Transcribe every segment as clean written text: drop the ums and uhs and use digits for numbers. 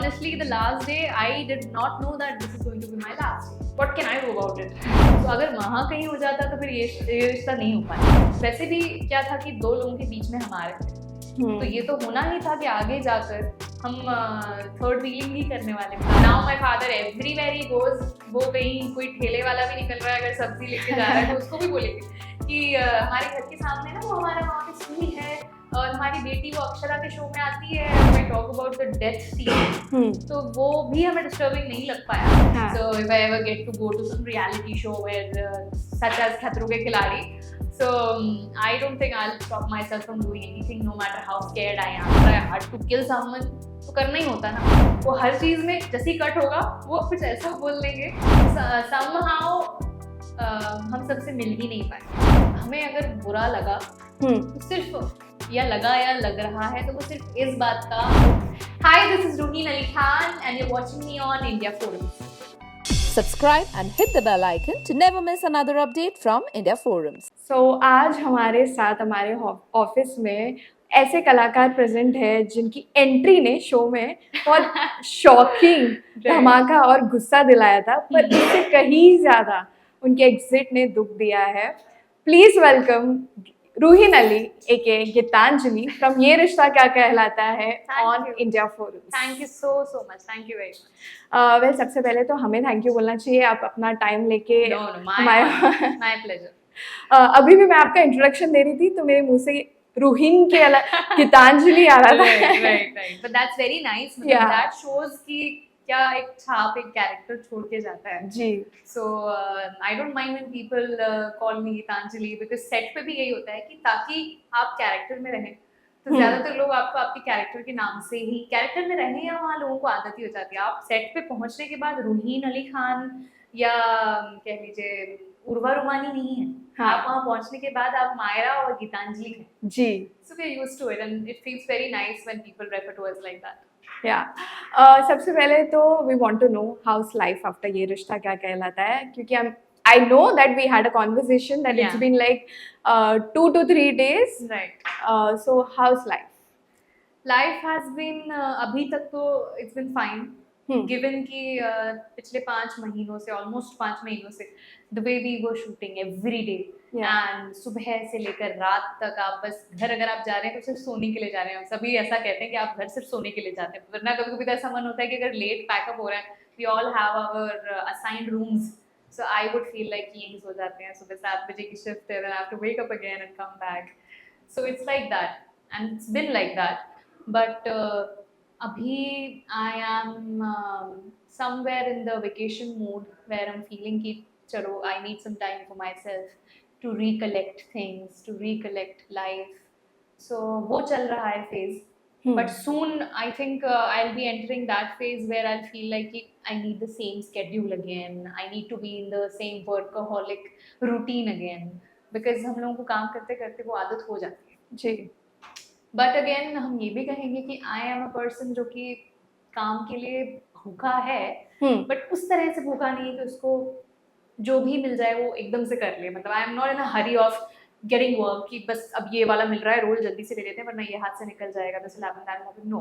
honestly, the last day I did not know that this is going to be my last day. What can I do about it? तो अगर वहाँ कहीं हो जाता तो फिर ये रिश्ता नहीं हो पाता. वैसे भी क्या था कि दो लोगों के बीच में हम आ रहे थे, तो ये तो होना ही था कि आगे जाकर हम थर्ड व्हीलिंग ही करने वाले थे. Now my father everywhere he goes, वो कहीं कोई ठेले वाला भी निकल रहा है, अगर सब्जी लेके जा रहा है तो उसको भी बोलेंगे कि हमारे घर के सामने ना वो हमारा वहाँ पे स्कूल है और हमारी बेटी वो अक्षरा के शो में आती है, we talk about the death scene, तो वो भी हमें डिस्टर्बिंग नहीं लग पाया. So if I ever get to go to some reality show where such as Khatron Ke खिलाड़ी, so I don't think I'll stop myself from doing anything no matter how scared I am. If I had to kill someone तो करना ही होता ना. वो हर चीज में जैसे ही cut होगा वो कुछ ऐसा बोल देंगे somehow हम सबसे मिल ही नहीं पाए. हमें अगर बुरा लगा तो सिर्फ या लगा या लग रहा है तो वो सिर्फ इस बात का. Hi, this is Ruheen Ali Khan and you're watching me on India Forums. Subscribe and hit the bell icon to never miss another update from India Forums. So आज हमारे साथ हमारे ऑफिस में ऐसे कलाकार प्रेजेंट है जिनकी एंट्री ने शो में बहुत शॉकिंग धमाका और गुस्सा दिलाया था, पर इससे कहीं ज़्यादा उनके एग्जिट ने दुख दिया है. Please welcome Ruhin Ali aka Geetanjali from Yeh Rishta Kya Kehlata Hai on India forums. Thank you so much. Thank you very much. Well सबसे पहले तो हमें थैंक यू बोलना चाहिए, आप अपना टाइम लेके. My pleasure. अभी भी मैं आपका इंट्रोडक्शन दे रही थी तो मेरे मुंह से रूहीन के अलग गीतांजलि आ रहा था. Right but that's very nice. That shows कि क्या एक छाप एक कैरेक्टर छोड़ के जाता है जी. So I don't mind when people call me Geetanjali, because set पे भी यही होता है कि ताकि आप कैरेक्टर में रहें, तो ज्यादातर लोग आपको आपके कैरेक्टर के नाम से ही कैरेक्टर में रहें, या वहाँ लोगों को आदत ही हो जाती है. आप सेट पे पहुंचने के बाद रूहीन अली खान या कह लीजिए उर्वा रुमानी नहीं है. हाँ. आप वहाँ पहुंचने के बाद आप मायरा और गीतांजलि हैं जी. So we are used to it and it feels very nice when people refer to us like that. सबसे पहले तो we want to know how's life after Yeh Rishta Kya Kehlata है, क्योंकि हम I know that we had a conversation that it's been like 2 to 3 days. Right. So how's life? Life has been अभी तक तो it's been fine. Given कि पिछले 5 महीनों से almost 5 महीनों से the way we were shooting every day and सुबह से लेकर रात तक आप बस घर अगर आप जा रहे हैं तो सिर्फ सोने के लिए जा रहे हैं. सभी ऐसा कहते हैं कि आप घर सिर्फ सोने के लिए जाते हैं, वरना कभी कभी तो ऐसा मन होता है कि अगर लेट पैकअप हो रहा है we all have our assigned rooms. So I would feel like कि यहीं सो जाते हैं, सुबह 7 बजे की शिफ्ट है, then I have to wake up again and come back. So it's like that and it's been like that. But अभी I am somewhere in the vacation mode where I'm feeling कि चलो I need some time for myself to recollect things, to recollect life. So वो चल रहा है phase. But soon I think I'll be entering that phase where I'll feel like I need the same schedule again. I need to be in the same workaholic routine again. Because हम लोगों को काम करते करते वो आदत हो जाती है जी. But again हम ये भी कहेंगे कि I am a person जो कि काम के लिए भूखा है, but उस तरह से भूखा नहीं है कि उसको जो भी मिल जाए वो एकदम से कर ले. मतलब I am not in a hurry of getting work कि बस अब ये वाला मिल रहा है रोल जल्दी से ले लेते हैं वरना ये हाथ से निकल जाएगा, this will happen, that will happen. No.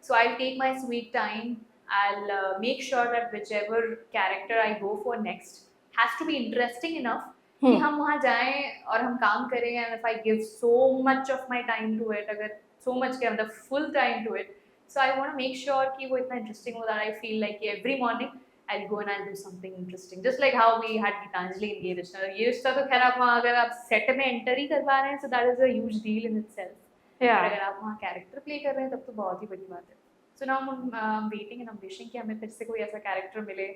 So I'll take my sweet time. I'll make sure that whichever character I go for next has to be interesting enough कि हम वहाँ जाएं और हम काम करें. And if I give so much of my time to it, अगर so much के मतलब full time to it, so I want to make sure कि वो इतना interesting हो that I feel like every morning I'll go and I'll do something interesting. Just like how we had Gitanjali in ये रिश्ता. ये रिश्ता तो खैर आप वहाँ अगर आप सेट में एंटर ही करवा रहे हैं so that is a huge deal in itself. अगर आप वहाँ कैरेक्टर प्ले कर रहे हैं तब तो बहुत ही बड़ी बात है. So now I'm waiting and I'm wishing कि हमें फिर से कोई ऐसा कैरेक्टर मिले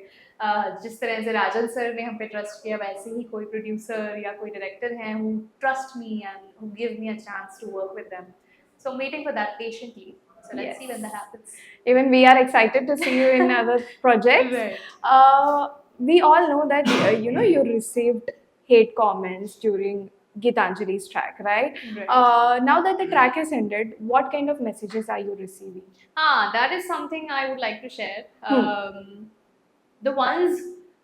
जिस तरह से राजन सर ने हम पे ट्रस्ट किया, वैसे ही कोई प्रोड्यूसर या कोई डायरेक्टर हैं who trust me and who give me a chance to work with them. So I'm waiting for that patiently. So let's see when that happens. Even we are excited to see you in other projects. Right. We all know that you received hate comments during Gitanjali's track, right? Now that the track is ended, what kind of messages are you receiving? That is something I would like to share. The ones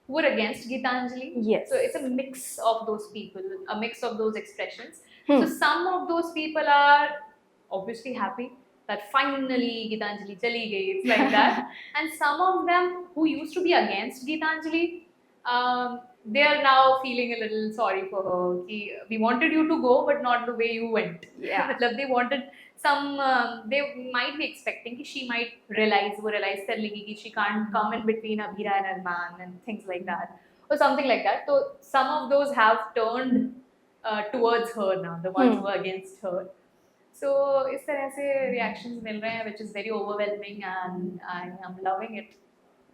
who were against Gitanjali. Yes. So it's a mix of those people, a mix of those expressions. So some of those people are obviously happy that finally Gitanjali chali gayi. It's like that. And some of them who used to be against Gitanjali, they are now feeling a little sorry for her. Ki, we wanted you to go, but not the way you went. Yeah. मतलब they wanted some, they might be expecting कि she might realize कर लेगी कि she can't come in between Abhira and Arman and things like that, or something like that. So some of those have turned towards her now, the ones who are against her. So इस तरह से reactions मिल रहे हैं, which is very overwhelming, and I am loving it.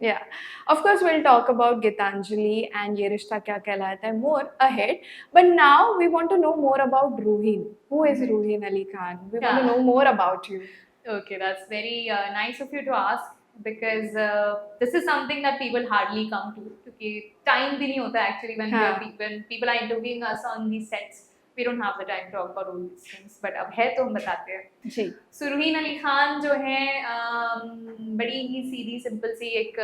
Yeah, of course we'll talk about Gitanjali and Ye Rishta Kya Kehlata Hai more ahead. But now we want to know more about Ruhin. Who is Ruhin Ali Khan? We want to know more about you. Okay, that's very nice of you to ask, because this is something that people hardly come to. क्योंकि time भी नहीं होता actually when people are interviewing us on these sets. We don't have the time to talk about all these things, but अब है तो हम बताते हैं. जी. So रुहीन अली खान जो है बड़ी ही सीधी सिंपल सी एक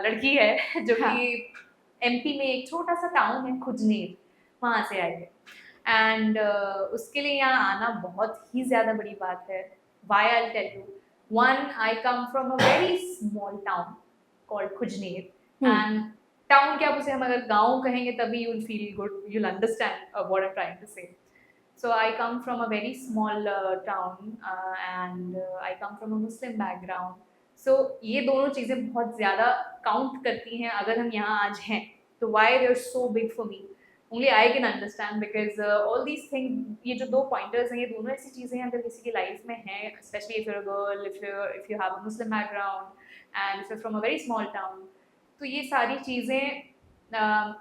लड़की है जो कि एमपी में एक छोटा सा टाउन है खुजनेर, वहाँ से आई है. एंड उसके लिए यहाँ आना बहुत ही ज़्यादा बड़ी बात है. Why I'll tell you. One, I come from a very small town called Khujner, and town क्या उसे हम अगर गाँव कहेंगे तभी you'll feel good, you'll understand what I'm trying to say. So I come from a very small town, and I come from a Muslim background. So ये दोनों चीज़ें बहुत ज़्यादा काउंट करती हैं अगर हम यहाँ आज हैं. तो why they're so big for me? Only I can understand, because all these things, ये जो दो pointers हैं, ये दोनों ऐसी चीज़ें हैं अगर किसी की लाइफ में हैं, especially if you're a girl, if you have a Muslim background, and if you're from a very small town, तो ये सारी चीज़ें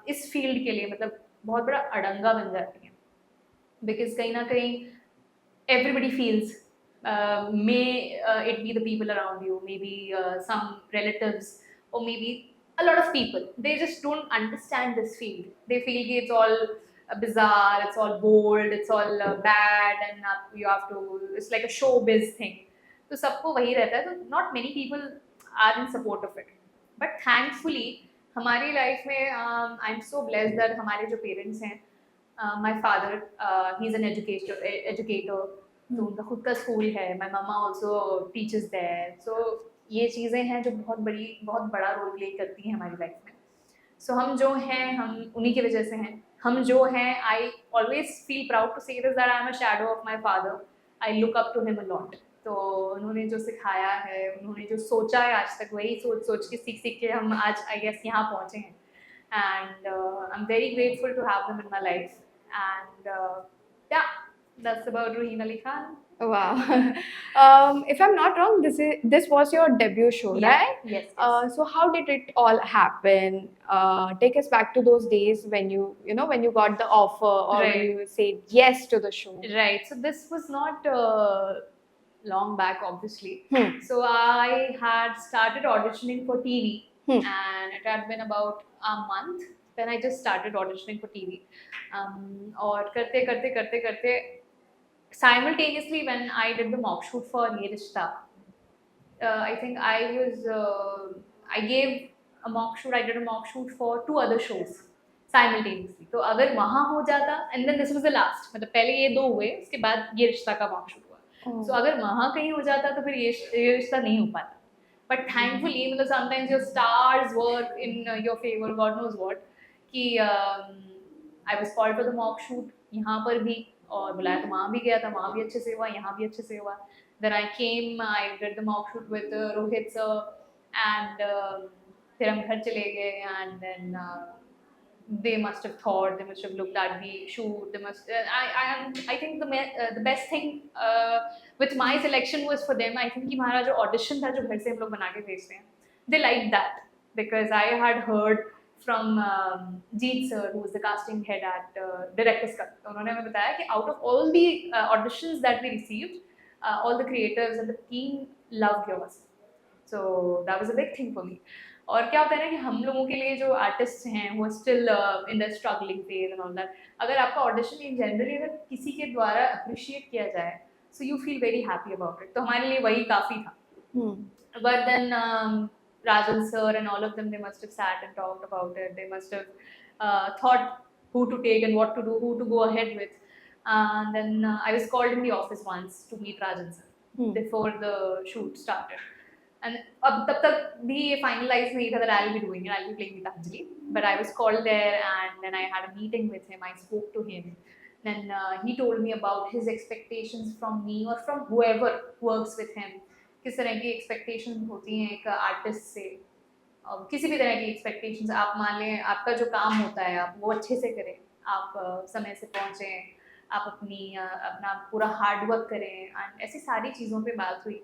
इस फील्ड के लिए मतलब बहुत बड़ा अड़ंगा बन जाती हैं. Because कहीं ना कहीं everybody feels, may it be the people around you, maybe some relatives, or maybe a lot of people, they just don't understand this field. They feel it's all bizarre, it's all bold, it's all bad, and you have to, it's like a showbiz thing. तो सबको वही रहता है. तो not many people are in support of it. But thankfully हमारी life में I'm so blessed that हमारे जो parents हैं, my father, he's an educator, तो उनका खुद का स्कूल है. My mama also teaches there. So ये चीज़ें हैं जो बहुत बड़ा रोल प्ले करती हैं हमारी लाइफ में. सो हम जो हैं हम उन्हीं की वजह से हैं. हम जो हैं, I always feel proud to say this that I am a shadow of my father. I look up to him a lot. तो उन्होंने जो सिखाया है, उन्होंने जो सोचा है आज तक, वही सोच के सीख के हम आज आई गेस यहाँ पहुँचे हैं. And I am very grateful to have them in my life. And yeah that's about Ruhin Ali Khan. Wow. If I'm not wrong, this was your debut show, right? Yes. So how did it all happen? Take us back to those days when you got the offer, or when you said yes to the show. Right. So this was not long back, obviously. So I had started auditioning for TV, and it had been about a month. Then I just started auditioning for TV. और करते simultaneously when I did the mock shoot for Ye Rishta, I think I gave a mock shoot. I did a mock shoot for 2 other shows simultaneously. तो अगर वहाँ हो जाता, and then this was the last, मतलब पहले ये 2 हुए, उसके बाद ये रिश्ता का mock shoot हुआ. So अगर वहाँ कहीं हो जाता तो फिर ये रिश्ता नहीं हो पाता. But thankfully, मतलब sometimes your stars work in your favor, God knows what. कि I was called for the mock shoot यहाँ पर भी, और बुलाया तो वहाँ भी गया था, वहाँ भी अच्छे से हुआ, यहाँ भी अच्छे से हुआ. Then I came, I did the mock shoot with Rohit sir, and फिर हम घर चले गए. And then they must have thought, they must have looked at the shoot, they must. I think the best thing with my selection was for them. I think कि हमारा जो audition था, जो घर से हम लोग बना के भेजते हैं, they liked that, because I had heard from Jeet sir, who was the casting head at Director's Cut. उन्होंने हमें बताया कि out of all the auditions that we received, all the creators and the team loved yours. So that was a big thing for me. और क्या होता है ना कि हम लोगों के लिए जो आर्टिस्ट हैं वो still in the struggling phase and all that, अगर आपका ऑडिशन इन जनरली अगर किसी के द्वारा अप्रिशिएट किया जाए, so you feel very happy about it. तो हमारे लिए वही काफ़ी था. But then Rajan sir and all of them, they must have sat and talked about it. They must have thought who to take and what to do, who to go ahead with. And then I was called in the office once to meet Rajan sir. before the shoot started. And अब तब तक भी ये finalize नहीं था that I'll be doing it, I'll be playing Gitanjali. But I was called there and then I had a meeting with him. I spoke to him. Then he told me about his expectations from me or from whoever works with him. किस तरह की expectations होती हैं एक artist से. किसी भी तरह की expectations आप मान लें आपका जो काम होता है आप वो अच्छे से करें, आप समय से पहुँचें, आप अपना पूरा हार्ड वर्क करें एंड ऐसी सारी चीज़ों पे बात हुई.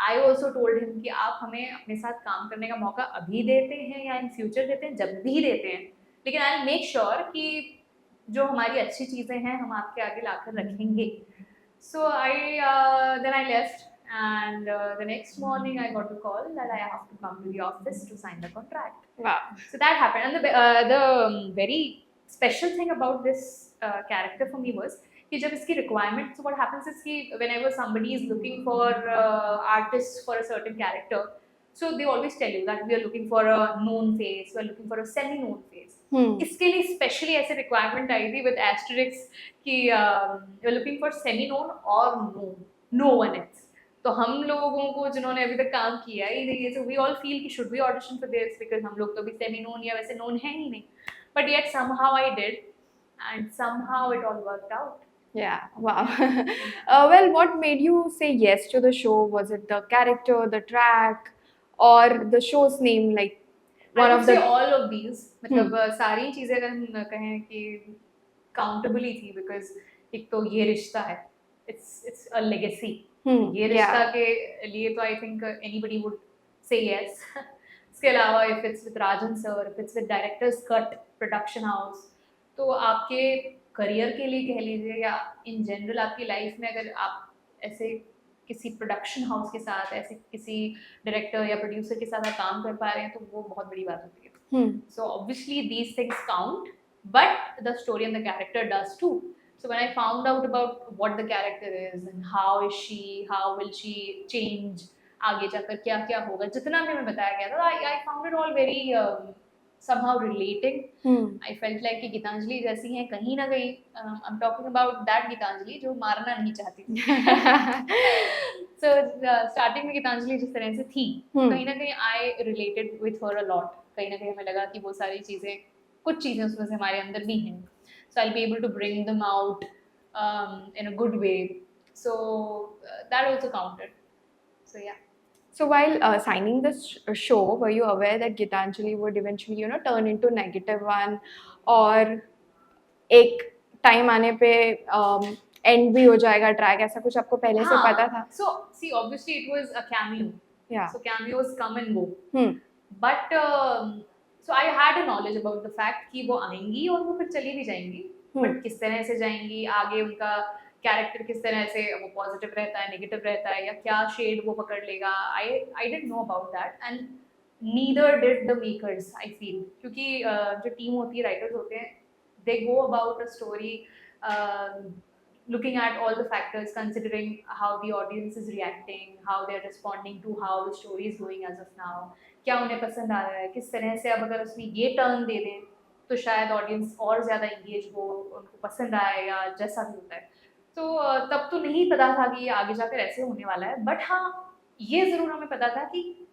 आई ऑल्सो टोल्ड हिम कि आप हमें अपने साथ काम करने का मौका अभी देते हैं या इन फ्यूचर देते हैं, जब भी देते हैं, लेकिन आई मेक श्योर कि जो हमारी अच्छी चीज़ें हैं हम आपके आगे लाकर रखेंगे. So I then I left and the next morning I got a call that I have to come to the office to sign the contract. Wow. So that happened, and the very special thing about this character for me was कि जब इसकी requirement, so what happens is कि whenever somebody is looking for artists for a certain character, so they always tell you that we are looking for a known face, we are looking for a semi-known face. इसके लिए specially ऐसे requirement आई थी with asterisks कि we are looking for semi-known or known, no one else. तो हम लोगों को जिन्होंने अभी तक काम किया है so we all feel कि should we audition for this because हम लोग तो अभी semi-known या वैसे known है ही नहीं, but yet somehow I did and somehow it all worked out. Yeah, wow. Well, what made you say yes to the show? Was it the character, the track, or the show's name? Like one I of would the say all of these. मतलब सारी चीजें अगर हम कहें कि countable ही थी because एक तो ये रिश्ता है, it's a legacy. ये रिश्ता के लिए तो I think anybody would say yes. इसके अलावा if it's with Rajan sir, if it's with Director's Cut Production House, तो आपके करियर के लिए कह लीजिए या इन जनरल आपकी लाइफ में अगर आप ऐसे किसी प्रोडक्शन हाउस के साथ ऐसे किसी डायरेक्टर या प्रोड्यूसर के साथ आप काम कर पा रहे हैं तो वो बहुत बड़ी बात होती है. So obviously these things count but the story and the character does too. So when I found out about what the character is and how is she, how will she change, आगे जाकर क्या क्या होगा, जितना भी हमें बताया गया था, I found it all very somehow relating. I felt like कि गीतांजलि जैसी हैं कहीं ना कहीं. I'm talking about that Geetanjali जो मारना नहीं चाहती थी. So starting में गीतांजलि जिस तरह से थी, कहीं ना कहीं I related with her a lot. कहीं ना कहीं हमें लगा कि वो सारी चीज़ें, कुछ चीज़ें उसमें से हमारे अंदर भी हैं. So I'll be able to bring them out in a good way. So that also counted. So yeah. So while signing this show, were you aware that Gitanjali would eventually, turn into negative one, और एक time आने पे end भी हो जाएगा track, ऐसा कुछ आपको पहले से पता था? So see, obviously it was a cameo. Yeah. So cameos come and go. But so I had a knowledge about the fact कि वो आएंगी और वो फिर चली भी जाएंगी. But किस तरह से जाएंगी, आगे उनका कैरेक्टर किस तरह से वो पॉजिटिव रहता है, नेगेटिव रहता है, या क्या शेड वो पकड़ लेगा, I didn't know about that and neither did the makers, I feel. क्योंकि जो टीम होती है, राइटर्स होते हैं, they go about a story looking at all the factors, considering how the audience is reacting, how they're responding to how the story is going as of now, क्या उन्हें पसंद आ रहा है, किस तरह से अब अगर उसमें ये टर्न दे दें तो शायद ऑडियंस और ज़्यादा इंगेज हो, उनको पसंद आए या जैसा भी होता है. तो तब तो नहीं पता था कि ये आगे जाकर ऐसे होने वाला है. बट हाँ, ये ज़रूर हमें पता था कि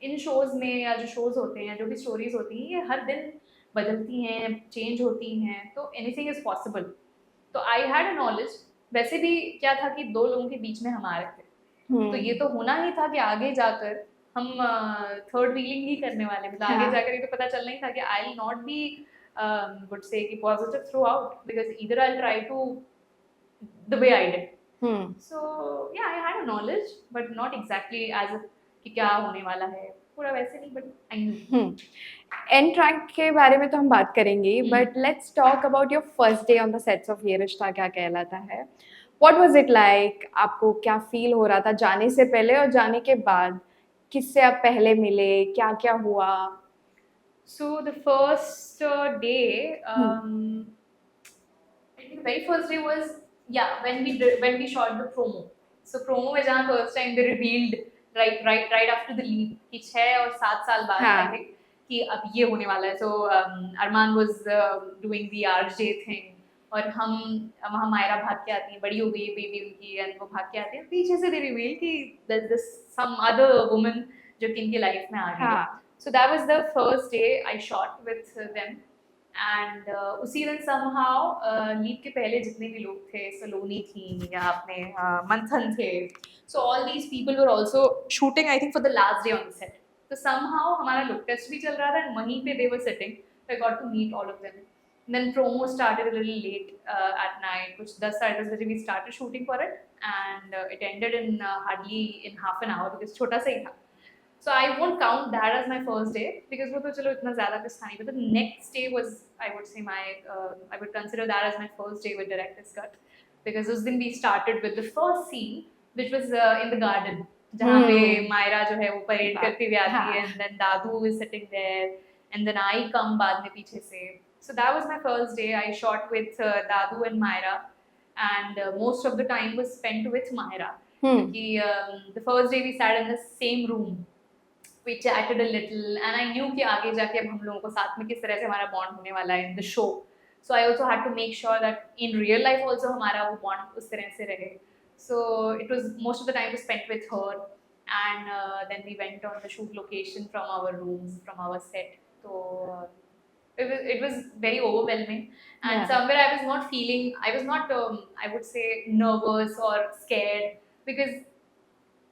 इन शोज़ में या जो शोज़ होते हैं, जो भी स्टोरीज़ होती हैं, ये हर दिन बदलती हैं, चेंज होती हैं, तो एनीथिंग इज़ पॉसिबल. तो आई हैड अ नॉलेज. वैसे भी क्या था कि दो लोगों के बीच में हम आ रहे थे, तो ये तो होना ही था कि आगे जाकर हम थर्ड व्हीलिंग ही करने वाले. मतलब आगे जाकर ये तो पता चलना ही था कि I will not be would say कि positive throughout, because either I try to the way I did. So yeah I had a knowledge but not exactly as कि क्या होने वाला है, पूरा वैसे नहीं, but I knew. And track के बारे में तो हम बात करेंगे, but let's talk about your first day on the sets of Yeh Rishta Kya Kehlata Hai. What was it like? आपको क्या फील हो रहा था जाने से पहले और जाने के बाद? किससे आप पहले मिले, क्या क्या हुआ? So the first day, I think the very first day was when we shot the promo. So promo में जहाँ first time they revealed right after the leap कि 6 और 7 साल बाद I think कि अब ये होने वाला है. So Arman was doing the RJ thing और हम वहाँ मायरा भाग के आती है, बड़ी हो गई है बेबी उनकी, एंड वो भाग के आती है, पीछे से दे रिवील कि there's this some other woman जो कि इनकी लाइफ में आ गई है. हाँ. So that was the first day I shot with them. And उसी दिन somehow लीड के पहले जितने भी लोग थे, सलोनी थी या अपने मंथन थे, so all these people were also shooting I think for the last day on the set. तो somehow हमारा लुक टेस्ट भी चल रहा था, एंड वहीं पे they were sitting, so I got to meet all of them. Then promo started a little late at night, कुछ 10-10:30 बजे we started shooting for it, and it ended in hardly in half an hour because छोटा सा ही था. So I won't count that as my first day because वो तो चलो इतना ज़्यादा कुछ था नहीं. But the next day was, I would say, I would consider that as my first day with director's cut, because उस दिन we started with the first scene which was in the garden, जहाँ पे मायरा जो है वो parade करती हुई आती है, and then Dadu is sitting there, and then I come बाद में पीछे से. So that was my first day. I shot with Dadu and Myra, and most of the time was spent with Myra. The first day we sat in the same room. We chatted a little, and I knew कि आगे जाके अब हम लोगों को साथ में किस तरह से हमारा bond होने वाला है in the show. So I also had to make sure that in real life also हमारा वो bond उस तरह से रहे. So it was most of the time was spent with her, and then we went on the shoot location from our rooms, from our set. So it was very overwhelming, and somewhere I was not I would say nervous or scared, because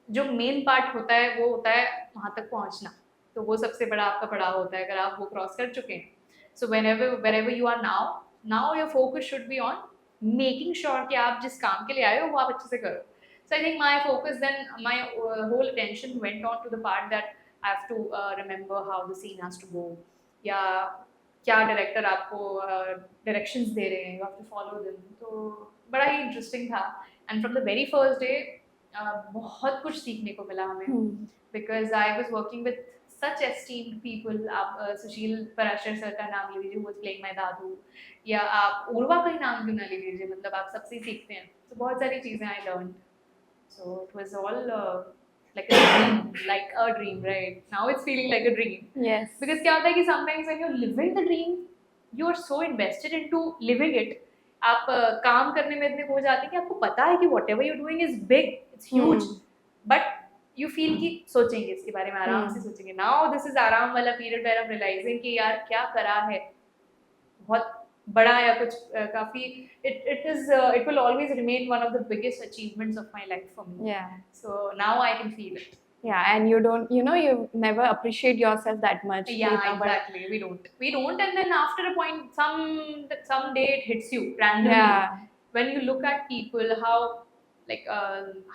जो main part होता है वो होता है वहाँ तक पहुँचना, तो वो सबसे बड़ा आपका पड़ाव होता है अगर आप वो क्रॉस कर चुके हैं. सो wherever you are now your focus should be on making sure कि आप जिस काम के लिए आए हो वो आप अच्छे से करो. So I think my focus then, my whole attention went on to the part that I have to remember how the scene has to go, या क्या डायरेक्टर आपको डायरेक्शंस दे रहे हैं, you have to follow them. तो बड़ा ही interesting था, and from the very first day बहुत कुछ सीखने को मिला हमें, because I was working with such esteemed people. आप सुशील पराशर सर का नाम ले लीजिए, वो प्लेइंग माय दादू, या आप उर्वा का ही नाम क्यों ना ले लीजिए, मतलब आप सबसे ही सीखते हैं. तो बहुत सारी चीज़ें I learn. So it was all like a dream, right? Now it's feeling like a dream. Yes. Because क्या होता है कि sometimes when you're living the dream, you're so invested into living it. आप काम करने में इतने खो जाते हैं कि आपको पता है कि whatever you're doing is big, it's huge, but you feel कि सोचेंगे इसके बारे में, आराम से सोचेंगे. Now this is आराम वाला period where I'm realizing कि यार क्या करा है, बहुत बड़ा या कुछ काफी, it will always remain one of the biggest achievements of my life for me. Yeah. So now I can feel it. Yeah, and you don't, you never appreciate yourself that much. Yeah, exactly. We don't, and then after a point, some day it hits you randomly. Yeah. When you look at people, how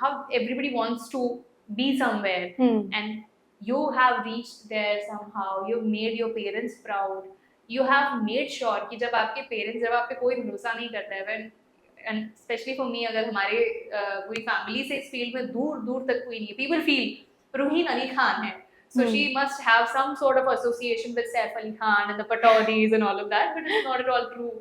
how everybody wants to be somewhere, and you have reached there somehow. You've made your parents proud. You have made sure कि जब आपके parents, जब आप पे कोई भरोसा नहीं करता है, and especially for me, अगर हमारे पूरी फैमिली से इस फील्ड में दूर दूर तक कोई नहीं है, people feel रूहीन अली खान है, so she must have some sort of association with Saif Ali Khan and the Pataudis and all of that, but it's not at all true.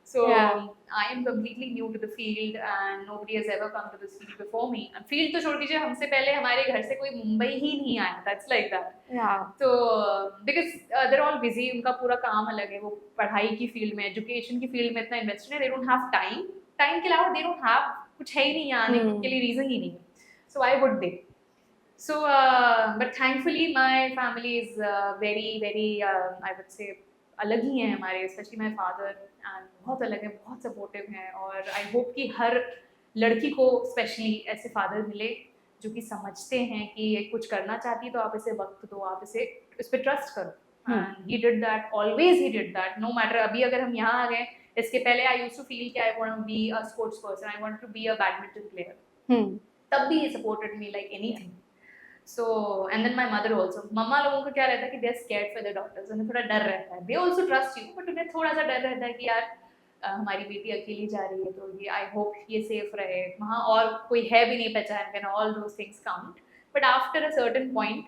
So I am completely new to the field, and nobody has ever come to this field before me. And field तो छोड़ दीजिए, हमसे पहले हमारे घर से कोई मुंबई ही नहीं आया. That's like that. Yeah. So because they're all busy, उनका पूरा काम अलग है, वो पढ़ाई की फील्ड में, एजुकेशन की फील्ड में इतना इन्वेस्टेड है, they don't have time. Time के अलावा they don't have, कुछ है ही नहीं आने के लिए, रीजन ही नहीं. So why would they? So but thankfully my family is very I would say अलग ही हैं हमारे, स्पेशली माई फादर, एंड बहुत अलग है, बहुत सपोर्टिव हैं. और आई होप कि हर लड़की को स्पेशली ऐसे फादर मिले जो कि समझते हैं कि ये कुछ करना चाहती है तो आप इसे वक्त दो, आप इस पे ट्रस्ट करो. And he did that, always he did that, no matter. अभी अगर हम यहाँ आ गए, इसके पहले आई यूज्ड टू फील कि I want to be a sports person, I want to be a badminton player, तब भी he supported me like anything. So and then my mother also, मम्मा लोगों को क्या रहता है कि they are scared for their daughters, उन्हें थोड़ा डर रहता है. They also trust you, but उन्हें थोड़ा सा डर रहता है कि यार हमारी बेटी अकेली जा रही है, तो ये I hope ये safe रहे, वहाँ और कोई है भी नहीं पहचान के, all those things count. But after a certain point,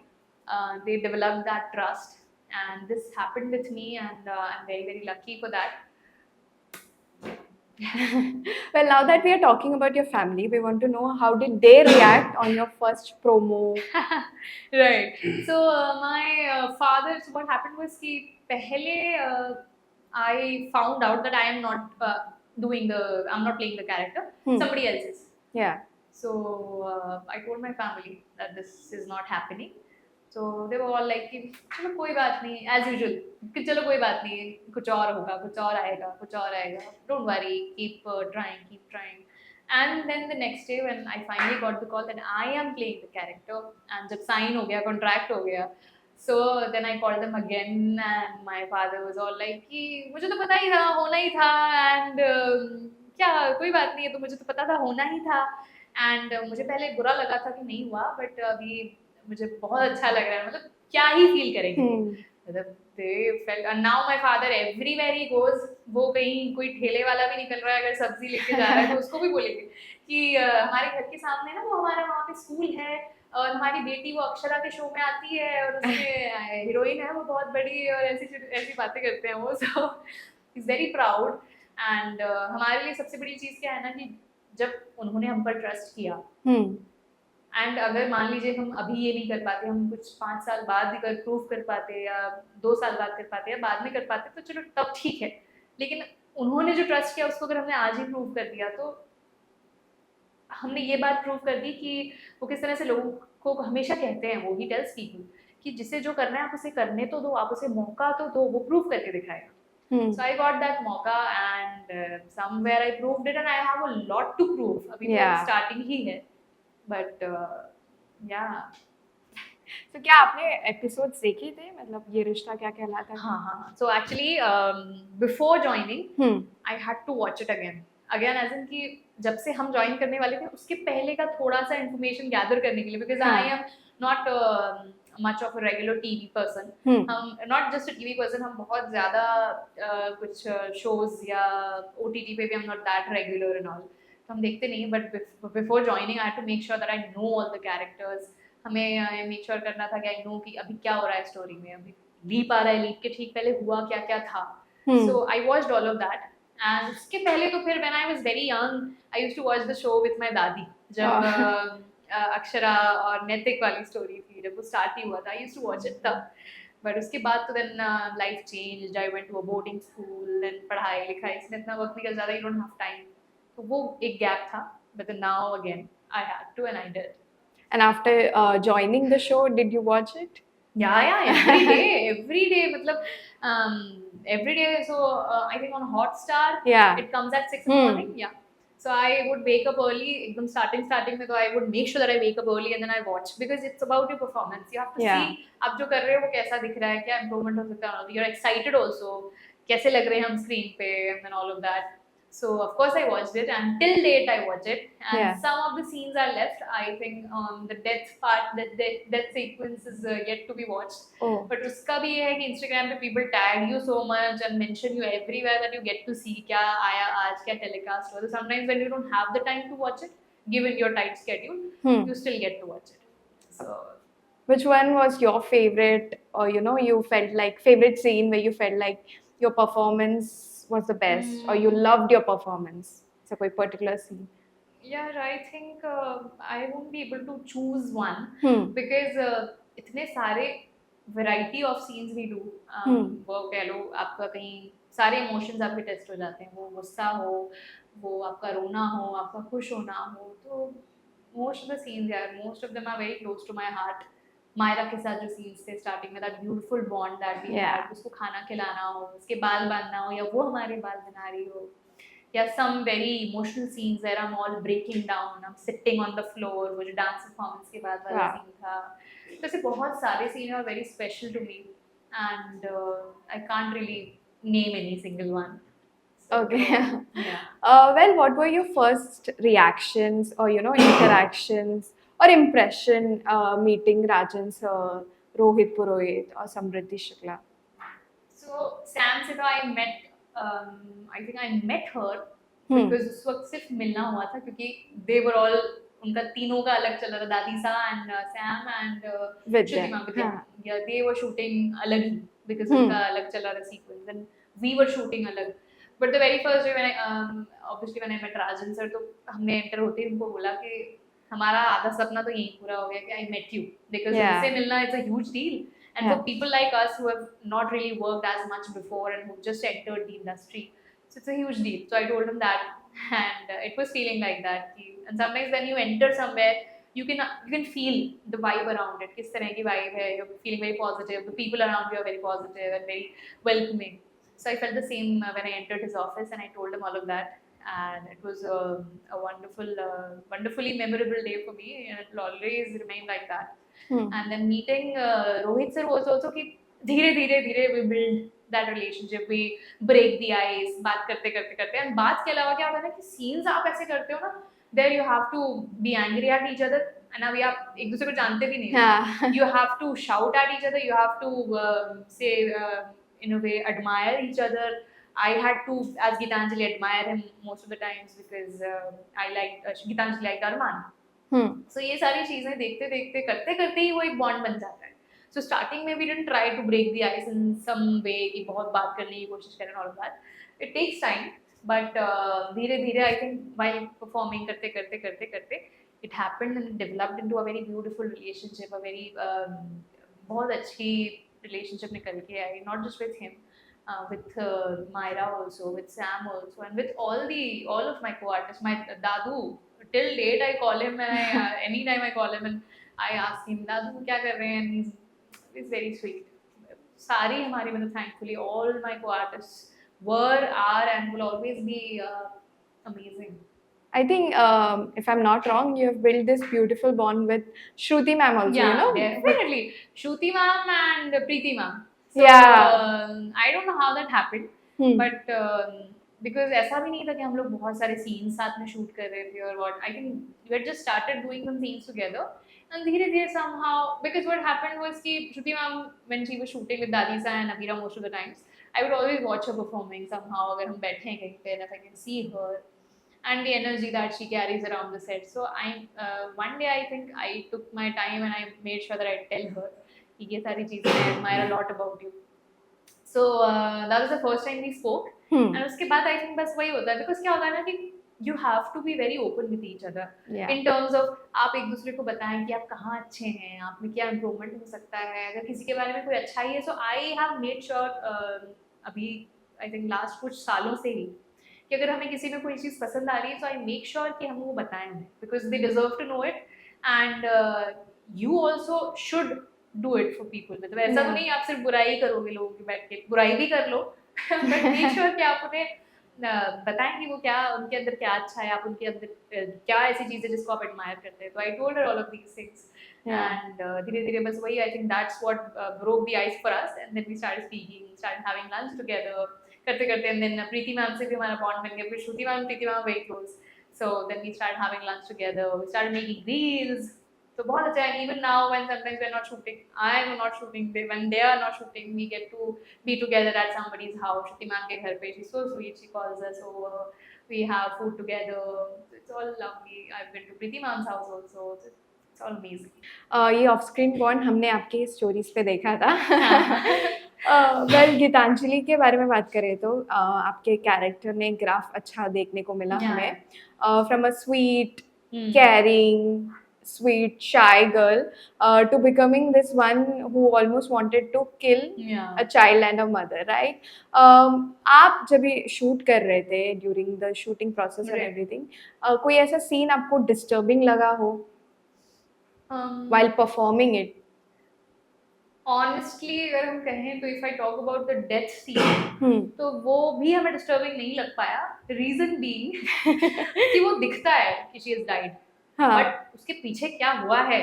they developed that trust, and this happened with me, and I'm very lucky for that. Well, now that we are talking about your family, we want to know how did they react on your first promo? Right. So my father, so what happened was कि पहले I found out that I am not doing the, I'm not playing the character, somebody else is. Yeah. So I told my family that this is not happening. So they were all like कि चलो कोई बात नहीं, as usual कि चलो कोई बात नहीं, कुछ और होगा, कुछ और आएगा, कुछ और आएगा, don't worry, keep trying. And then the next day when I finally got the call that I am playing the character and जब sign हो गया, contract हो गया, so then I called them again and my father was all like कि मुझे तो पता ही था, होना ही था, and क्या कोई बात नहीं है, तो मुझे तो पता था होना ही था. एंड मुझे पहले बुरा लगा था कि नहीं हुआ, बट अभी मुझे बहुत अच्छा लग रहा है. मतलब क्या ही फील करेंगे, मतलब they felt, and now my father everywhere he goes, वो कहीं कोई ठेले वाला भी निकल रहा है अगर सब्जी लेके जा रहा है तो उसको भी बोलेंगे कि हमारे घर के सामने ना वो हमारा वहाँ पे स्कूल है और हमारी बेटी वो अक्षरा के शो में आती है और उसमें हीरोइन है वो बहुत बड़ी, और ऐसी बातें करते हैं वो. So is very proud. And हमारे लिए सबसे बड़ी चीज़ क्या है ना कि जब उन्होंने हम पर ट्रस्ट किया, एंड अगर मान लीजिए हम अभी ये नहीं कर पाते, हम कुछ 5 साल बाद भी कर प्रूव कर पाते या 2 साल बाद कर पाते या बाद में कर पाते तो चलो तब ठीक है, लेकिन उन्होंने जो ट्रस्ट किया उसको अगर हमने आज ही प्रूव कर दिया तो हमने ये बात प्रूव कर दी कि वो किस तरह से लोगों को हमेशा कहते हैं, वो ही टेल्स पीपल कि जिसे जो करना है आप उसे करने तो दो, आप उसे मौका तो दो, वो प्रूव करके दिखाएगा. So I got that मौका and somewhere I proved it and I have a lot to prove. अभी तो starting ही है, but yeah. So क्या आपने एपिसोड्स देखे थे, मतलब ये रिश्ता क्या कहलाता है? हाँ. So actually before joining I had to watch it again as in कि जब से हम ज्वाइन करने वाले थे उसके पहले का थोड़ा सा इन्फॉर्मेशन गैदर करने के लिए, because I am not much of a regular TV person. हम not just a TV person, हम बहुत ज़्यादा कुछ shows या OTT पे भी हम not that regular and all, तो हम देखते नहीं. But before joining I had to make sure that I know all the characters. हमें make sure करना था कि I know कि अभी क्या हो रहा है स्टोरी में, अभी लीप आ रहा है, लीप के ठीक पहले हुआ क्या क्या था. So I watched all of that. And उसके पहले तो फिर when I was very young I used to watch the show with my दादी. जब अक्षरा और नैतिक वाली स्टोरी थी, जब वो स्टार्ट ही हुआ था, I used to watch it तब. बट उसके बाद तो then life changed, I went to a boarding school, then पढ़ाई लिखाई इसमें इतना वक्त निकल जाता, you don't have time. तो वो एक गैप था, but then now again I had to and I did. And after joining the show, did you watch it? Yeah, every day. मतलब every day. So I think on Hotstar, it comes at 6 in the morning. Yeah. So I would wake up early. एकदम starting में तो I would make sure that I wake up early and then I watch, because it's about your performance. You have to see आप जो कर रहे हो वो कैसा दिख रहा है, क्या improvement हो सकता है. You're excited also, कैसे लग रहे हैं हम screen पे, and then all of that. So of course I watched it, and till date I watch it, and some of the scenes are left. I think the death part, the death sequence is yet to be watched. But उसका भी ये है कि Instagram पे people tag you so much and mention you everywhere that you get to see क्या आया आज, क्या telecast हुआ. So sometimes when you don't have the time to watch it, given your tight schedule, you still get to watch it. So which one was your favorite, or you felt like favorite scene where you felt like your performance was the best, or you loved your performance? So कोई particular scene? Yeah, I think I won't be able to choose one because इतने सारे variety of scenes we do. वो कह लो आपका कहीं सारे emotions आपके test हो जाते हैं, वो गुस्सा हो, वो आपका रोना हो, आपका खुश होना हो, तो most of the scenes most of them are very close to my heart. Myra के साथ जो सीन्स थे स्टार्टिंग में, that beautiful bond that we had, उसको खाना खिलाना हो, उसके बाल बांधना हो, या वो हमारे बाल बना रही हो, या some very emotional scenes where I am all breaking down, I am sitting on the floor, वो जो डांस परफॉर्मेंस के बाद वाला सीन था. तो ऐसे बहुत सारे scene are very special to me and I can't really name any single one. Okay. Well, what were your first reactions or interactions or impression meeting Rajan sir, Rohit Purohit or Samriddhi Shukla? So Sam से तो I think I met her because उस वक्त सिर्फ मिलना हुआ था, क्योंकि they were all, उनका तीनों का अलग चल रहा था, दादी सा and Sam and Vidya. Yeah, they were shooting अलग ही because उनका अलग चल रहा था sequence, and we were shooting अलग. But the very first day when I met Rajan sir, तो हमने enter होते ही उनको बोला कि हमारा आधा सपना तो यही पूरा हो गया कि I met you, because उनसे मिलना it's a huge deal, and for people like us who have not really worked as much before and who just entered the industry, So it's a huge deal. So I told him that, and it was feeling like that. And sometimes when you enter somewhere, you can feel the vibe around it. किस तरह की vibe है? You're feeling very positive. The people around you are very positive and very welcoming. So I felt the same when I entered his office, and I told him all of that. And it was a wonderfully memorable day for me, and it will always remain like that. And then meeting Rohit sir was also कि धीरे we build that relationship, we break the ice, बात करते and बात के अलावा क्या होता है ना कि scenes आप ऐसे करते हो ना, there you have to be angry at each other, and अभी आप एक दूसरे को जानते भी नहीं हो, you have to shout at each other, you have to say in a way admire each other. I had to, as Gitanjali, admire him most of the times because I liked Gitanjali liked Arman. So ये सारी चीजें देखते देखते करते करते ही वो एक bond बन जाता है. So starting में we didn't try to break the ice in some way कि बहुत बात करने की कोशिश करें all of that. It takes time, but धीरे धीरे I think while performing करते it happened and developed into a very beautiful relationship, a very बहुत अच्छी relationship निकल के आई, not just with him. With Myra also, with Sam also, and with all of my co-artists. My Dadu, till date I call him, and anytime I call him and I ask him, Dadu क्या कर रहे हैं? And he's very sweet. सारी हमारी मतलब thankfully all my co-artists were, are, and will always be amazing. I think if I'm not wrong, you have built this beautiful bond with Shruti ma'am also. Yeah, you know? definitely. Shruti ma'am and Preeti ma'am. So, Yeah. I don't know how that happened, but because ऐसा भी नहीं था कि हम लोग बहुत सारे scenes साथ में shoot कर रहे थे or what. I think we had just started doing some scenes together, and धीरे धीरे somehow, because what happened was कि Shruti ma'am, when she was shooting with Dadisa and Abira most of the times, I would always watch her performing somehow. अगर हम बैठे हैं कहीं पे, and if I can see her and the energy that she carries around the set. So one day I think I took my time and I made sure that I tell her कि ये सारी चीजें I admire a lot about you. So that was the first time we spoke. And उसके बाद I think बस वही होता है, because क्या होता है ना कि you have to be very open with each other. Yeah. In terms of आप एक दूसरे को बताएं कि आप कहाँ अच्छे हैं, आप में क्या improvement हो सकता है, अगर किसी के बारे में कोई अच्छा ही है. So I have made sure अभी I think last कुछ सालों से ही कि अगर हमें किसी में कोई चीज़ पसंद आ रही है, so I make sure कि हम वो बताएं, because they deserve to know it, and you also should do it for people. मतलब ऐसा तो नहीं आप सिर्फ बुराई करोगे लोगों के बैठ के, बुराई भी कर लो, but make sure कि आप उन्हें बताएं कि वो क्या, उनके अंदर क्या अच्छा है, आप उनके अंदर क्या ऐसी चीज़ है जिसको आप admire करते हैं. तो I told her all of these things. And धीरे धीरे बस वही, I think that's what broke the ice for us, and then we started speaking, started having lunch together. करते करते and then प्रीति मैम से भी हमारा bond बन गया, फिर श्रुति ma'am Preeti ma'am very close. So then we started having lunch together, we started making reels. So बहुत अच्छा है. And even now when sometimes we're not shooting, I am not shooting, when they are not shooting, we get to be together at somebody's house. Shruti ma'am के घर पे, she's so sweet, she calls us over, we have food together. So it's all lovely. I've been to Preeti ma'am's house also. So it's all amazing. ये off screen bond हमने आपके stories पे देखा था. Well Geetanjali के बारे में बात करें तो आपके कैरेक्टर ने ग्राफ अच्छा देखने को मिला हमें. From a sweet, caring, sweet, shy girl to becoming this one who almost wanted to kill a child and a mother, right? आप जब ये शूट कर रहे थे, during the shooting process and everything, कोई ऐसा सीन आपको disturbing लगा हो while performing it? Honestly, अगर हम कहें तो if I talk about the death scene, तो वो भी हमें disturbing नहीं लग पाया. The reason being कि वो दिखता है कि she has died, but उसके पीछे क्या हुआ है,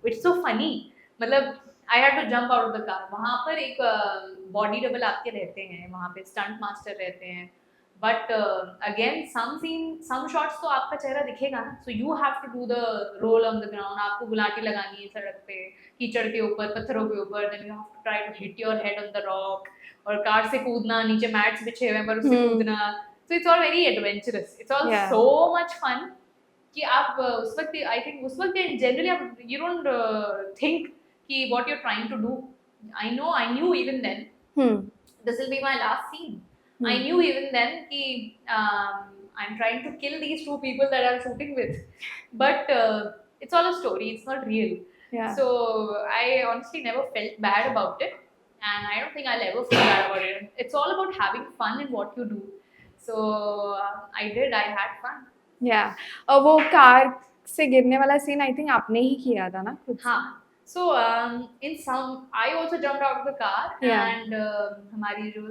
it's so funny. मतलब I had to jump out of the car. वहाँ पर एक body double आपके रहते हैं, वहाँ पे stunt master रहते हैं. But again, some shots तो आपका चेहरा दिखेगा ना, so you have to do the roll on the ground. आपको गुलाटी लगानी है सड़क पे, कीचड़ के ऊपर, पत्थरों के ऊपर, then you have to try to hit your head on the rock, और कार से कूदना, नीचे मैट्स बिछे हुए हैं पर उससे कूदना. So it's all very adventurous. It's all so much fun कि आप उस वक्त, I think उस वक्त generally आप you don't think कि what you're trying to do. I knew even then this will be my last scene. I knew even then कि I'm trying to kill these two people that I'm shooting with, but it's all a story, it's not real. So I honestly never felt bad about it, and I don't think I'll ever feel bad about it. It's all about having fun in what you do. So I did. I had fun. Yeah. वो car से गिरने वाला scene I think आपने ही किया था ना खुद से? हाँ. So in some, I also jumped out of the car, Yeah. and हमारी जो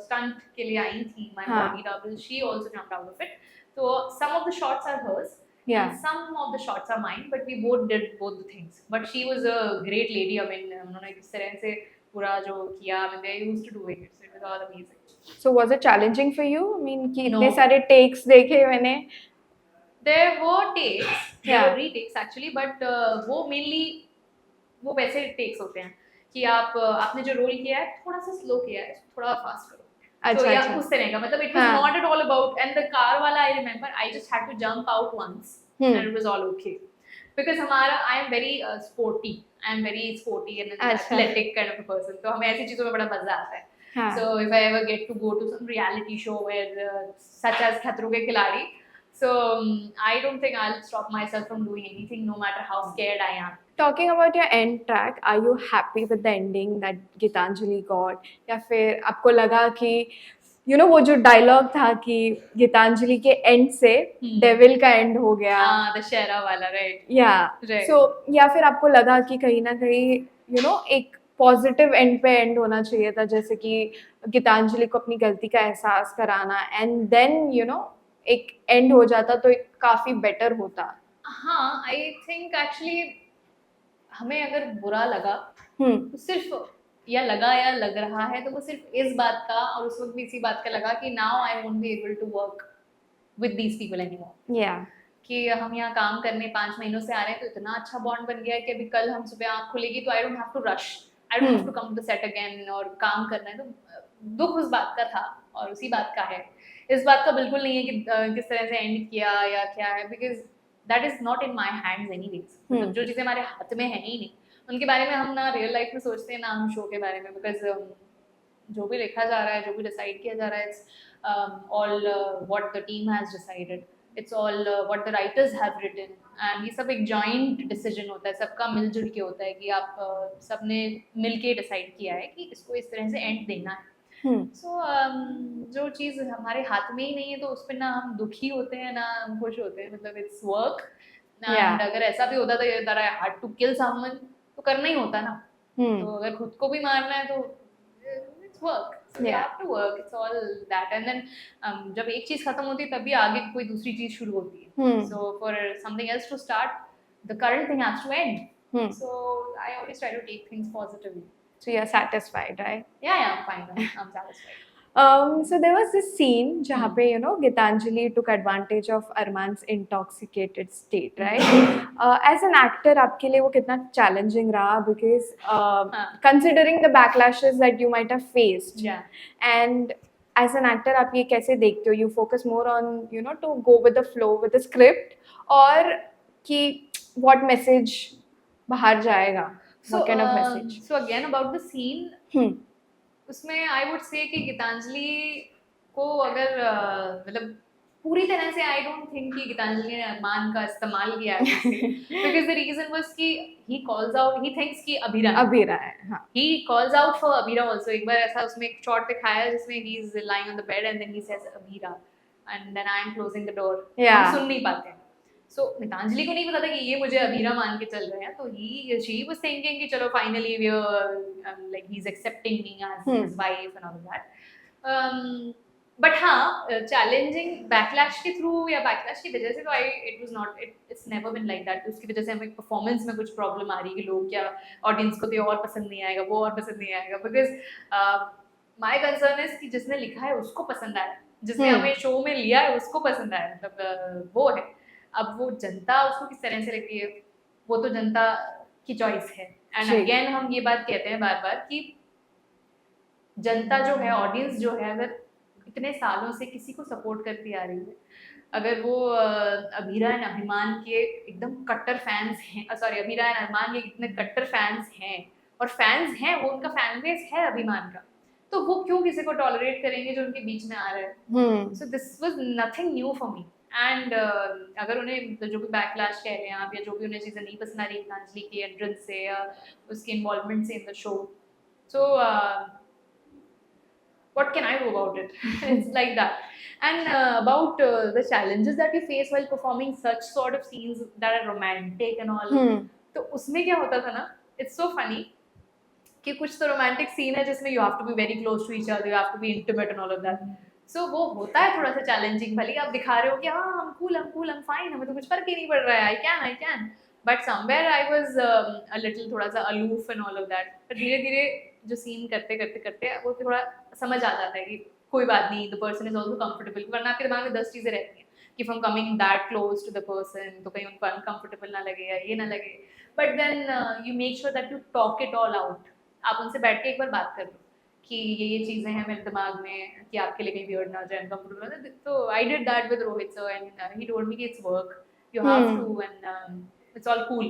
stunt के लिए आई थी, my हाँ. body double, she also jumped out of it. So some of the shots are hers, Yeah. and some of the shots are mine, but we both did both the things. But she was a great lady. I mean, उन्होंने किस तरह से पूरा जो किया, I mean, they used to do it. So it was all amazing. So was it challenging for you? I mean कि No. इतने सारे takes देखे मैंने. There were takes, there Yeah. were retakes actually, but वो mainly वो वैसे takes होते हैं कि आपने जो रोल किया है थोड़ा सा स्लो किया है, थोड़ा फास्ट करो. अच्छा, So yeah, अच्छा. उस तरह का मतलब it was हाँ. not at all about, and the car वाला I remember I just had to jump out once and it was all okay because हमारा I am very sporty and an अच्छा. athletic kind of a person, तो हमें ऐसी चीजों में बड़ा मजा आता है. हाँ. So if I ever get to go to some reality show where such as खतरों के खिलाड़ी, so I don't think I'll stop myself from doing anything no matter how scared I am. Talking about your end track, are you happy with the ending that Gitanjali got? या फिर आपको लगा कि वो जो dialogue था कि गीतांजलि के एंड से डेविल का एंड हो गया, दशहरा वाला, right? Right. So या फिर आपको लगा कि कहीं ना कहीं एक पॉजिटिव एंड पे एंड होना चाहिए था, जैसे कि गीतांजलि को अपनी गलती का एहसास कराना एंड देन एक एंड हो जाता तो एक काफी बेटर होता. हाँ, I think actually हमें अगर बुरा लगा तो सिर्फ या लग रहा है तो वो सिर्फ इस बात का, और उस वक्त भी इसी बात का लगा कि now I won't be able to work with these people anymore. Yeah. कि हम यहाँ काम करने 5 महीनों से आ रहे हैं तो इतना अच्छा बॉन्ड बन गया है कि अभी कल हम सुबह आँख खुलेगी तो I don't have to rush, I don't have to come to the set again और काम करना है. तो दुख उस बात का था और उसी बात का है. इस बात का बिल्कुल नहीं है कि किस तरह से एंड किया या क्या है, because that is not in my hands anyways. मतलब जो चीज़ें हमारे हाथ में है ही नहीं, उनके बारे में हम ना रियल लाइफ में सोचते हैं ना हम शो के बारे में, बिकॉज जो भी लिखा जा रहा है, जो भी डिसाइड किया जा रहा है, it's all what the team has decided, it's all what the writers have written, and ये सब एक जॉइंट डिसीजन होता है, सबका मिलजुल के होता है कि आप सबने मिलके डिसाइड किया है कि इसको इस तरह से एंड देना है. सो जो चीज़ हमारे हाथ में ही नहीं है तो उस पर ना हम दुखी होते हैं ना हम खुश होते हैं. मतलब इट्स वर्क, एंड अगर ऐसा भी होता तो that I had to kill someone तो करना ही होता ना. तो अगर खुद को भी मारना है तो it's work, you have to work, it's all that, and then जब एक चीज खत्म होती है तभी आगे कोई दूसरी चीज शुरू होती है. So for something else to start, the current thing has to end. So I always try to take things positively. So you're satisfied, right? Yeah, I'm fine. I'm satisfied. So there was this scene जहाँ पे Gitanjali took advantage of Arman's intoxicated state, right? As an actor आपके लिए वो कितना challenging रहा, because considering the backlashes that you might have faced, Yeah. and as an actor आप ये कैसे देखते हो? You focus more on to go with the flow with the script, और कि what message बाहर जाएगा? What kind of message? So again about the scene, उसमें आई वुड से कि गीतांजलि को अगर मतलब पूरी तरह से आई डोंट थिंक कि गीतांजलि ने अरमान का इस्तेमाल किया है, बिकॉज द रीजन वाज कि he calls out, he thinks कि अबीरा है. हाँ, he calls out for Abira also. एक बार ऐसा उसमें एक शॉट दिखाया जिसमें he is lying on the bed and then he says Abira and then I am closing the door. हम सुन नहीं पाते हैं. सो गीतांजलि को नहीं पता था कि ये मुझे अबीरा मान के चल रहे हैं, तो शी वाज थिंकिंग कि चलो finally we are like he is accepting me as his wife and all that. But हाँ, चैलेंजिंग बैकलैश के थ्रू या बैकलैश की वजह से तो it was not, it's never been like that. उसकी वजह से हमें परफॉर्मेंस में कुछ प्रॉब्लम आ रही है कि लोग क्या, ऑडियंस को तो और पसंद नहीं आएगा, वो और पसंद नहीं आएगा, बिकॉज माय कंसर्न इज कि जिसने लिखा है उसको पसंद आया, जिसने हमें शो में लिया है उसको पसंद आया, मतलब वो है. अब वो जनता उसको किस तरह से लगती है वो तो जनता की चॉइस है. एंड अगेन हम ये बात कहते हैं बार बार कि जनता जो है, ऑडियंस जो है, अगर इतने सालों से किसी को सपोर्ट करती आ रही है, अगर वो अबीरा एंड अभिमान के एकदम कट्टर फैंस हैं, सॉरी अबीरा एंड अरमान के इतने कट्टर फैंस हैं और फैंस हैं, वो उनका फैन बेस है अभिमान का, तो वो क्यों किसी को टॉलरेट करेंगे जो उनके बीच में आ रहा है. So this was nothing new for me. And अगर उन्हें जो भी बैकलैश कह रहे हैं आप, या जो भी उन्हें चीज़ें नहीं पसंद आ रही गीतांजलि के एंट्रेंस से या उसके इन्वॉल्वमेंट से in the show, so what can I do about it? It's like that. And about the challenges that you face while performing such sort of scenes that are romantic and all, तो उसमें क्या होता था ना, it's so funny कि कुछ तो romantic scene है जिसमें you have to be very close to each other, you have to be intimate and all of that. So वो होता है थोड़ा सा चैलेंजिंग, भले आप दिखा रहे हो कि हाँ हम कूल आई एम फाइन, हमें तो कुछ फर्क ही नहीं पड़ रहा है, I can, but somewhere I was a little थोड़ा सा aloof and all of that. पर धीरे धीरे जो सीन करते करते करते वो थोड़ा समझ आ जाता है कि कोई बात नहीं, the person is also comfortable, वरना आपके दिमाग में 10 चीजें रहती हैं कि from coming that close to the person तो कहीं उनको अनकंफर्टेबल ना लगे या ये ना लगे. But then you make sure that you talk it all out. आप उनसे बैठ के एक बार बात कर लो कि ये चीज़ें हैं मेरे दिमाग में कि आपके लिए कहीं वियर्ड ना हो जाए, अनकंफर्टेबल ना. तो I did that with Rohit sir and he told me कि it's work, you have to, and it's all cool.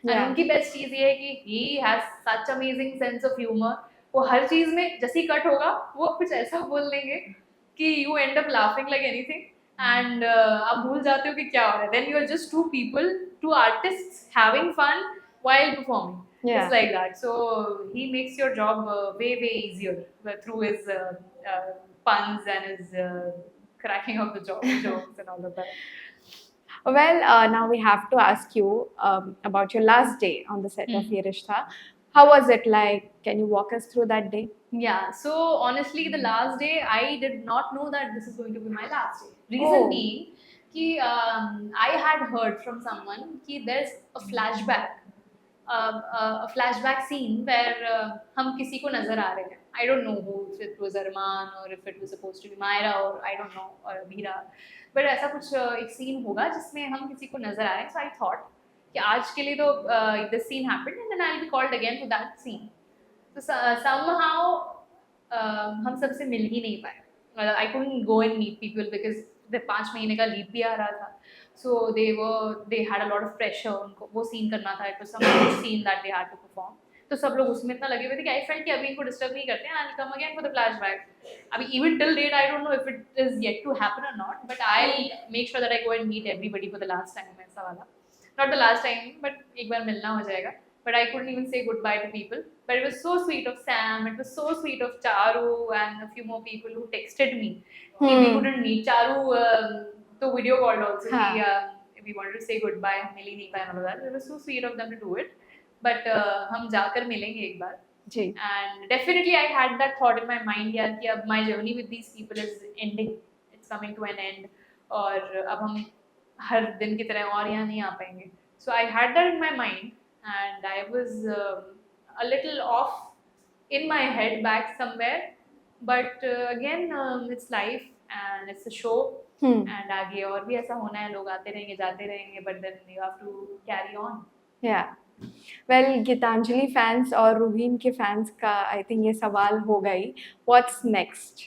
And उनकी बेस्ट चीज़ ये है कि he has such amazing sense of humour. वो हर चीज़ में जैसे ही कट होगा वो कुछ ऐसा बोल देंगे कि you end up laughing like anything, and आप भूल जाते हो कि क्या हो रहा है. Then you are just two people, two artists having fun while performing. Yeah. It's like that. So he makes your job way easier through his puns and his cracking of the jokes and all of that. Well, now we have to ask you about your last day on the set of Ye Rishta. How was it like? Can you walk us through that day? Yeah. So honestly, the last day I did not know that this is going to be my last day. Reason being कि I had heard from someone कि there's a flashback. A flashback scene where हम किसी को नजर आ रहे हैं. I don't know who, if it was Arman or if it was supposed to be Myra or I don't know, or Veera, but ऐसा कुछ एक scene होगा जिसमें हम किसी को नजर आ रहे हैं. So I thought कि आज के लिए तो this scene happened and then I'll be called again for that scene. So somehow हम सबसे मिल ही नहीं पाए. I couldn't go and meet people because the 5 महीने का लीव भी आ रहा था. So they had a lot of pressure. उनको वो सीन करना था. It was some scene that they had to perform. तो सब लोग उसमें इतना लगे हुए थे कि I felt कि अभी इनको डिस्टर्ब नहीं करते हैं. I'll come again for the flashback. अभी even till date I don't know if it is yet to happen or not, but I'll make sure that I go and meet everybody for the last time. ऐसा वाला. Not the last time, but एक बार मिलना हो जाएगा. But I couldn't even say goodbye to people. But it was so sweet of Sam. It was so sweet of Charu and a few more people who texted me. We couldn't meet. Charu तो video called also. We wanted to say goodbye. हम मिल ही नहीं पाए मतलब that. It was so sweet of them to do it. But हम जाकर मिलेंगे एक बार. जी. And definitely I had that thought in my mind यार कि अब my journey with these people is ending. It's coming to an end. और अब हम हर दिन की तरह और यहाँ नहीं आ पाएंगे. So I had that in my mind and I was a little off in my head back somewhere. But again, it's life and it's a show. And आगे और भी ऐसा होना है, लोग आते रहेंगे जाते रहेंगे, but then you have to carry on. Yeah. Well, Geetanjali fans और रूहीन के फैंस का आई थिंक ये सवाल होगा ही. What's next?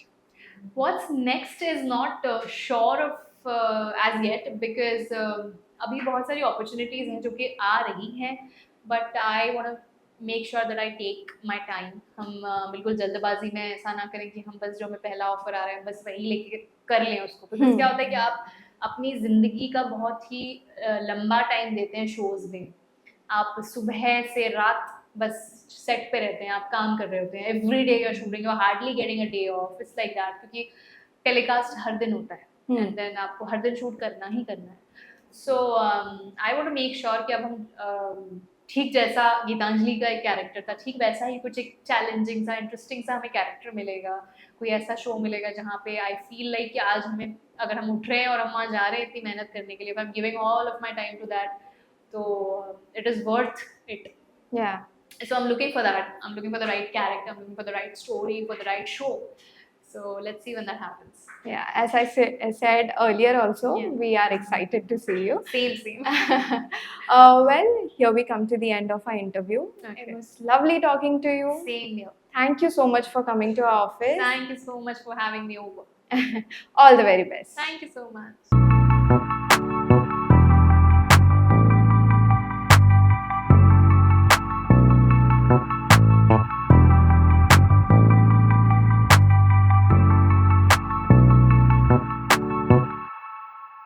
What's next is not sure of as yet because अभी बहुत सारी opportunities हैं जो कि आ रही हैं, but I want to make sure that I take my time. हम बिल्कुल जल्दबाजी में ऐसा ना करें कि हम बस जो हमें पहला ऑफर आ रहा है बस वही लेके कर लें उसको. बिकॉज क्या होता है कि आप अपनी ज़िंदगी का बहुत ही लंबा टाइम देते हैं शोज़ में. आप सुबह से रात बस सेट पे रहते हैं, आप काम कर रहे होते हैं, every day you are shooting, you are hardly getting a day off. It's like that क्योंकि टेलीकास्ट हर दिन होता है एंड देन आपको हर दिन शूट करना ही करना है. So I want to make sure कि अब हम ठीक जैसा गीतांजलि का एक कैरेक्टर था ठीक वैसा ही कुछ एक चैलेंजिंग सा इंटरेस्टिंग सा हमें कैरेक्टर मिलेगा. कोई ऐसा शो मिलेगा जहाँ पे आई फील लाइक कि आज हमें अगर हम उठ रहे हैं और हम वहाँ जा रहे हैं इतनी मेहनत करने के लिए, I am giving all of my time to that, तो it is worth it. Yeah. So I'm looking for that. I'm looking for the right character. I'm looking for the right story, for the right show. So let's see when that happens. Yeah, as I said earlier also, we are excited to see you. Same. Well, here we come to the end of our interview. Okay. It was lovely talking to you. Same here. Thank you so much for coming to our office. Thank you so much for having me over. All the very best. Thank you so much.